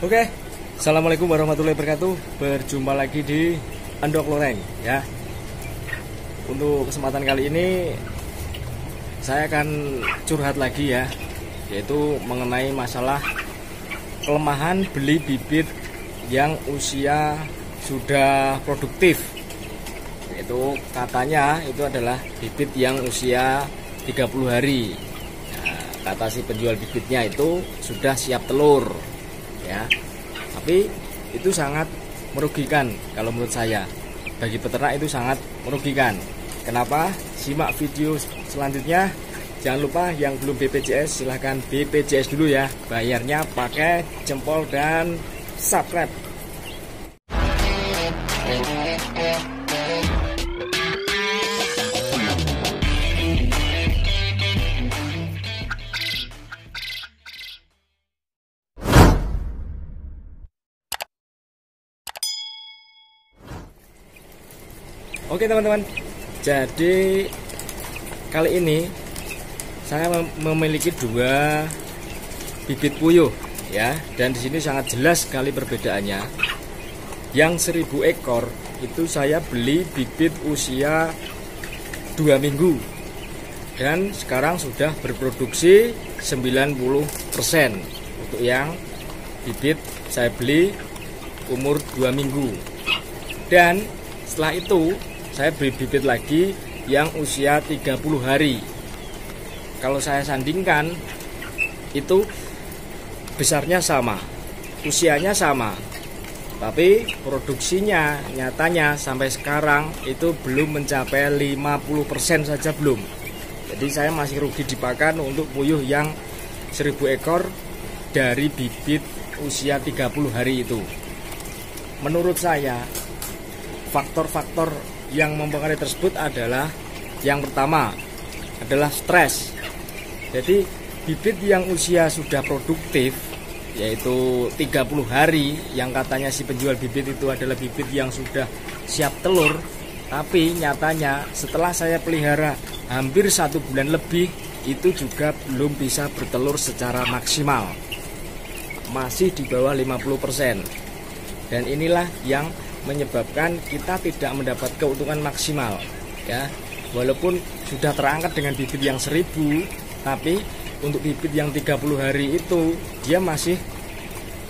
Oke, assalamualaikum warahmatullahi wabarakatuh. Berjumpa lagi di Andok Loreng ya. Untuk kesempatan kali ini saya akan curhat lagi ya, yaitu mengenai masalah kelemahan beli bibit yang usia sudah produktif. Yaitu katanya itu adalah bibit yang usia 30 hari. Nah, kata si penjual bibitnya itu sudah siap telur ya. Tapi itu sangat merugikan kalau menurut saya. Bagi peternak itu sangat merugikan. Kenapa? Simak video selanjutnya. Jangan lupa yang belum BPJS silahkan BPJS dulu ya. Bayarnya pakai jempol dan subscribe. Oke teman-teman, jadi kali ini saya memiliki dua bibit puyuh ya, dan di sini sangat jelas sekali perbedaannya. Yang 1000 ekor itu saya beli bibit usia 2 minggu dan sekarang sudah berproduksi 90%. Untuk yang bibit saya beli umur 2 minggu, dan setelah itu saya beli bibit lagi yang usia 30 hari. Kalau saya sandingkan, itu besarnya sama, usianya sama, tapi produksinya nyatanya sampai sekarang itu belum mencapai 50% saja belum. Jadi saya masih rugi dipakan untuk puyuh yang 1000 ekor dari bibit usia 30 hari itu. Menurut saya, faktor-faktor yang mempengaruhi tersebut adalah, yang pertama adalah stres. Jadi bibit yang usia sudah produktif, yaitu 30 hari, yang katanya si penjual bibit itu adalah bibit yang sudah siap telur, tapi nyatanya setelah saya pelihara hampir 1 bulan lebih, itu juga belum bisa bertelur secara maksimal, masih di bawah 50%. Dan inilah yang menyebabkan kita tidak mendapat keuntungan maksimal ya. Walaupun sudah terangkat dengan bibit yang 1000, tapi untuk bibit yang 30 hari itu dia masih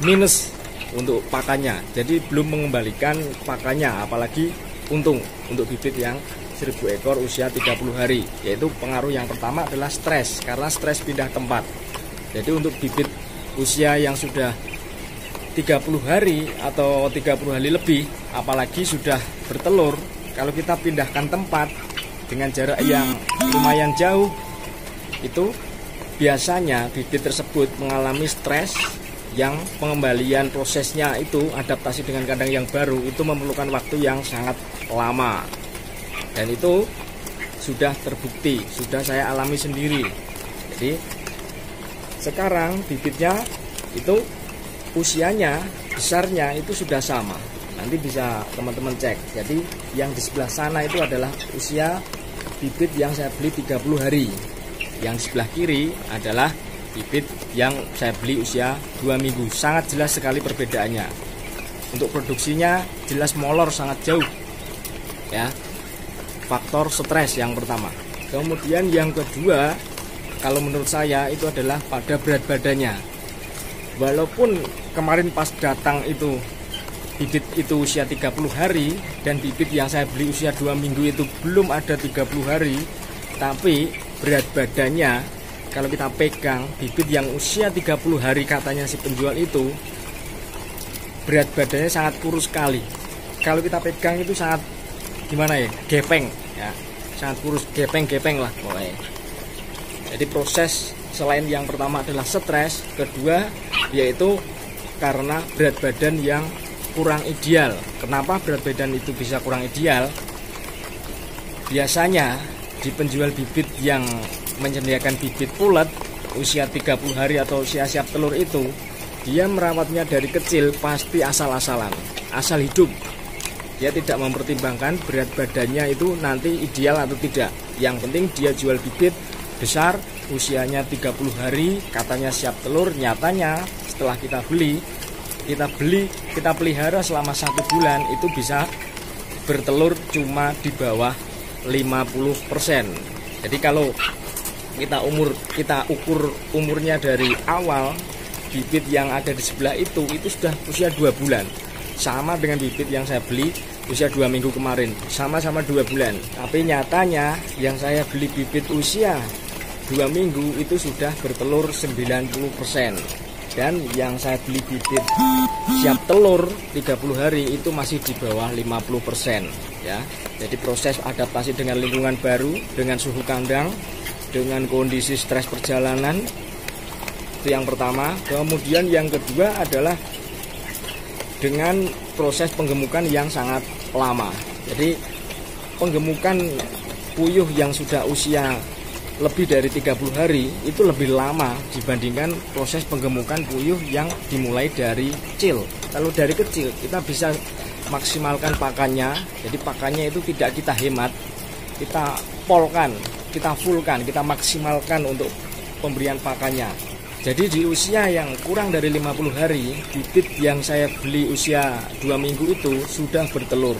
minus untuk pakannya, jadi belum mengembalikan pakannya, apalagi untung untuk bibit yang 1000 ekor usia 30 hari. Yaitu pengaruh yang pertama adalah stres, karena stres pindah tempat. Jadi untuk bibit usia yang sudah 30 hari atau 30 hari lebih, apalagi sudah bertelur, kalau kita pindahkan tempat dengan jarak yang lumayan jauh, itu biasanya bibit tersebut mengalami stres, yang pengembalian prosesnya itu adaptasi dengan kandang yang baru itu memerlukan waktu yang sangat lama. Dan itu sudah terbukti, sudah saya alami sendiri. Jadi sekarang bibitnya itu usianya, besarnya itu sudah sama. Nanti bisa teman-teman cek. Jadi yang di sebelah sana itu adalah usia bibit yang saya beli 30 hari. Yang di sebelah kiri adalah bibit yang saya beli usia 2 minggu. Sangat jelas sekali perbedaannya. Untuk produksinya jelas molor sangat jauh ya. Faktor stres yang pertama. Kemudian yang kedua, kalau menurut saya itu adalah pada berat badannya. Walaupun kemarin pas datang itu bibit itu usia 30 hari dan bibit yang saya beli usia 2 minggu itu belum ada 30 hari, tapi berat badannya kalau kita pegang bibit yang usia 30 hari katanya si penjual itu, berat badannya sangat kurus sekali. Kalau kita pegang itu sangat gimana ya, gepeng ya, sangat kurus, gepeng-gepeng lah pokoknya. Jadi proses selain yang pertama adalah stres, kedua yaitu karena berat badan yang kurang ideal. Kenapa berat badan itu bisa kurang ideal? Biasanya di penjual bibit yang menyediakan bibit pulet usia 30 hari atau usia siap telur itu, dia merawatnya dari kecil pasti asal-asalan, asal hidup. Dia tidak mempertimbangkan berat badannya itu nanti ideal atau tidak. Yang penting dia jual bibit besar, usianya 30 hari, katanya siap telur, nyatanya setelah kita beli kita pelihara selama 1 bulan itu bisa bertelur cuma di bawah 50%. Jadi kalau kita ukur umurnya dari awal, bibit yang ada di sebelah itu sudah usia 2 bulan. Sama dengan bibit yang saya beli usia 2 minggu kemarin, sama-sama 2 bulan. Tapi nyatanya yang saya beli bibit usia 2 minggu itu sudah bertelur 90%. Dan yang saya beli bibit siap telur 30 hari itu masih di bawah 50%, ya. Jadi proses adaptasi dengan lingkungan baru, dengan suhu kandang, dengan kondisi stres perjalanan, itu yang pertama. Kemudian yang kedua adalah dengan proses penggemukan yang sangat lama. Jadi penggemukan puyuh yang sudah usia lebih dari 30 hari itu lebih lama dibandingkan proses penggemukan puyuh yang dimulai dari kecil. Kalau dari kecil kita bisa maksimalkan pakannya. Jadi pakannya itu tidak kita hemat, kita polkan, kita fullkan, kita maksimalkan untuk pemberian pakannya. Jadi di usia yang kurang dari 50 hari, bibit yang saya beli usia 2 minggu itu sudah bertelur.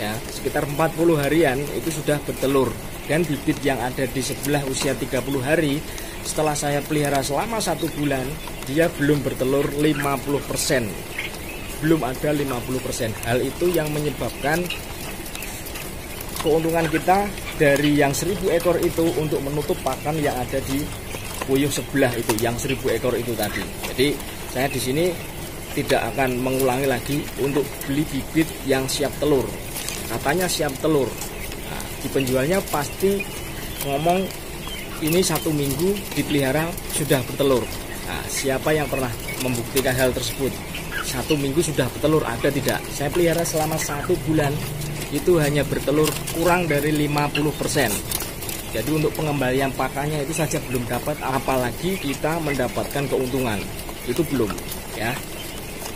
Ya, sekitar 40 harian itu sudah bertelur. Dan bibit yang ada di sebelah usia 30 hari, setelah saya pelihara selama 1 bulan, dia belum bertelur 50%. Belum ada 50%. Hal itu yang menyebabkan keuntungan kita dari yang 1000 ekor itu untuk menutup pakan yang ada di puyuh sebelah itu, yang 1000 ekor itu tadi. Jadi saya di sini tidak akan mengulangi lagi untuk beli bibit yang siap telur. Katanya siap telur. Di penjualnya pasti ngomong ini 1 minggu dipelihara sudah bertelur. Nah, siapa yang pernah membuktikan hal tersebut? 1 minggu sudah bertelur, ada tidak? Saya pelihara selama 1 bulan itu hanya bertelur kurang dari 50%. Jadi untuk pengembalian pakannya itu saja belum dapat, apalagi kita mendapatkan keuntungan. Itu belum, ya.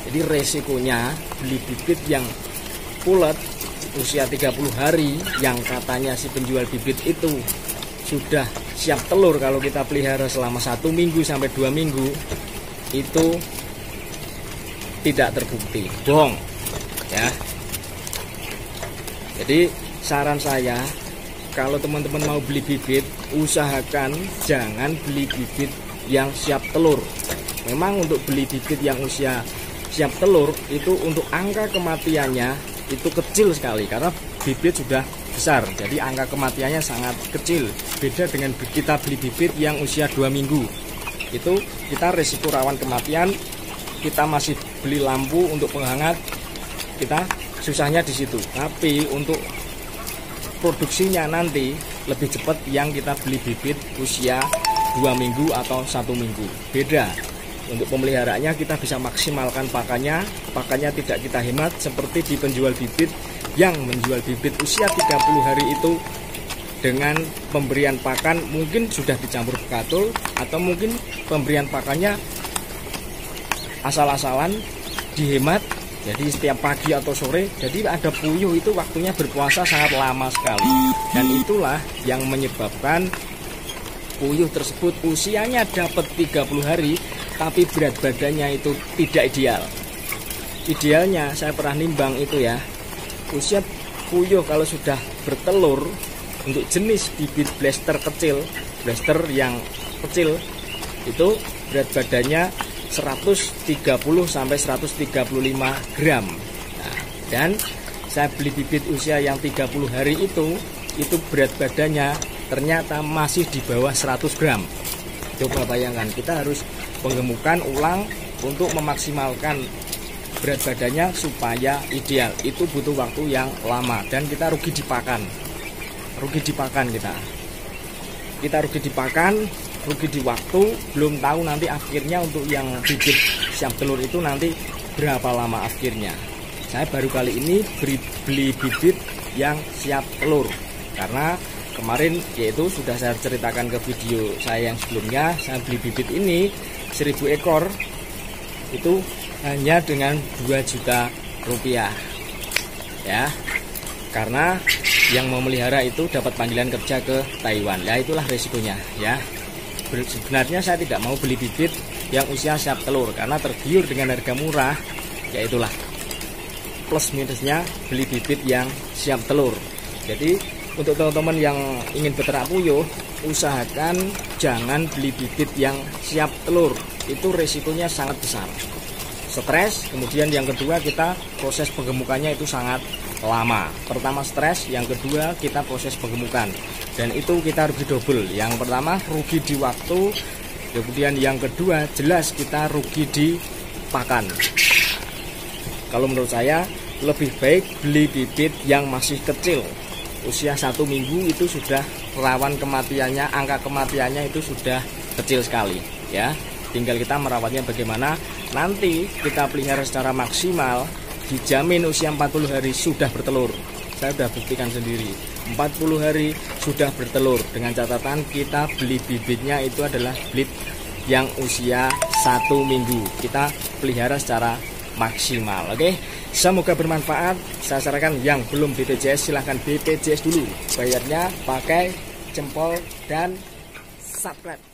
Jadi resikonya beli bibit yang pulet usia 30 hari yang katanya si penjual bibit itu sudah siap telur kalau kita pelihara selama 1 minggu sampai 2 minggu itu tidak terbukti, bohong, ya. Jadi saran saya, kalau teman-teman mau beli bibit, usahakan jangan beli bibit yang siap telur. Memang untuk beli bibit yang usia siap telur itu untuk angka kematiannya itu kecil sekali karena bibit sudah besar, jadi angka kematiannya sangat kecil. Beda dengan kita beli bibit yang usia 2 minggu, itu kita resiko rawan kematian. Kita masih beli lampu untuk penghangat, kita susahnya di situ. Tapi untuk produksinya nanti lebih cepat yang kita beli bibit usia 2 minggu atau 1 minggu. Beda. Untuk pemeliharaannya kita bisa maksimalkan pakannya tidak kita hemat seperti di penjual bibit yang menjual bibit usia 30 hari itu dengan pemberian pakan mungkin sudah dicampur bekatul, atau mungkin pemberian pakannya asal-asalan dihemat. Jadi setiap pagi atau sore, jadi ada puyuh itu waktunya berpuasa sangat lama sekali. Dan itulah yang menyebabkan puyuh tersebut usianya dapat 30 hari tapi berat badannya itu tidak ideal. Idealnya saya pernah nimbang itu ya, usia puyuh kalau sudah bertelur untuk jenis bibit blaster kecil, blaster yang kecil itu berat badannya 130 sampai 135 gram. Nah, dan saya beli bibit usia yang 30 hari itu berat badannya ternyata masih di bawah 100 gram. Coba bayangkan, kita harus penggemukan ulang untuk memaksimalkan berat badannya supaya ideal. Itu butuh waktu yang lama dan kita rugi di pakan. Rugi di pakan kita rugi di pakan, rugi di waktu, belum tahu nanti akhirnya untuk yang bibit siap telur itu nanti berapa lama akhirnya. Saya baru kali ini beli bibit yang siap telur karena kemarin yaitu sudah saya ceritakan ke video saya yang sebelumnya, saya beli bibit ini 1000 ekor itu hanya dengan 2 juta rupiah, ya. Karena yang memelihara itu dapat panggilan kerja ke Taiwan. Ya itulah resikonya, ya. Sebenarnya saya tidak mau beli bibit yang usia siap telur, karena tergiur dengan harga murah. Ya itulah plus minusnya beli bibit yang siap telur. Jadi untuk teman-teman yang ingin beternak puyuh, usahakan jangan beli bibit yang siap telur, itu resikonya sangat besar, stres. Kemudian yang kedua, kita proses penggemukannya itu sangat lama. Pertama stres, yang kedua kita proses penggemukan, dan itu kita rugi double. Yang pertama rugi di waktu, kemudian yang kedua jelas kita rugi di pakan. Kalau menurut saya lebih baik beli bibit yang masih kecil, usia 1 minggu itu sudah rawan kematiannya, angka kematiannya itu sudah kecil sekali ya. Tinggal kita merawatnya bagaimana. Nanti kita pelihara secara maksimal, dijamin usia 40 hari sudah bertelur. Saya sudah buktikan sendiri, 40 hari sudah bertelur. Dengan catatan kita beli bibitnya itu adalah bibit yang usia 1 minggu. Kita pelihara secara maksimal. Oke, semoga bermanfaat. Saya sarankan yang belum BPJS silahkan BPJS dulu. Bayarnya pakai jempol dan subscribe.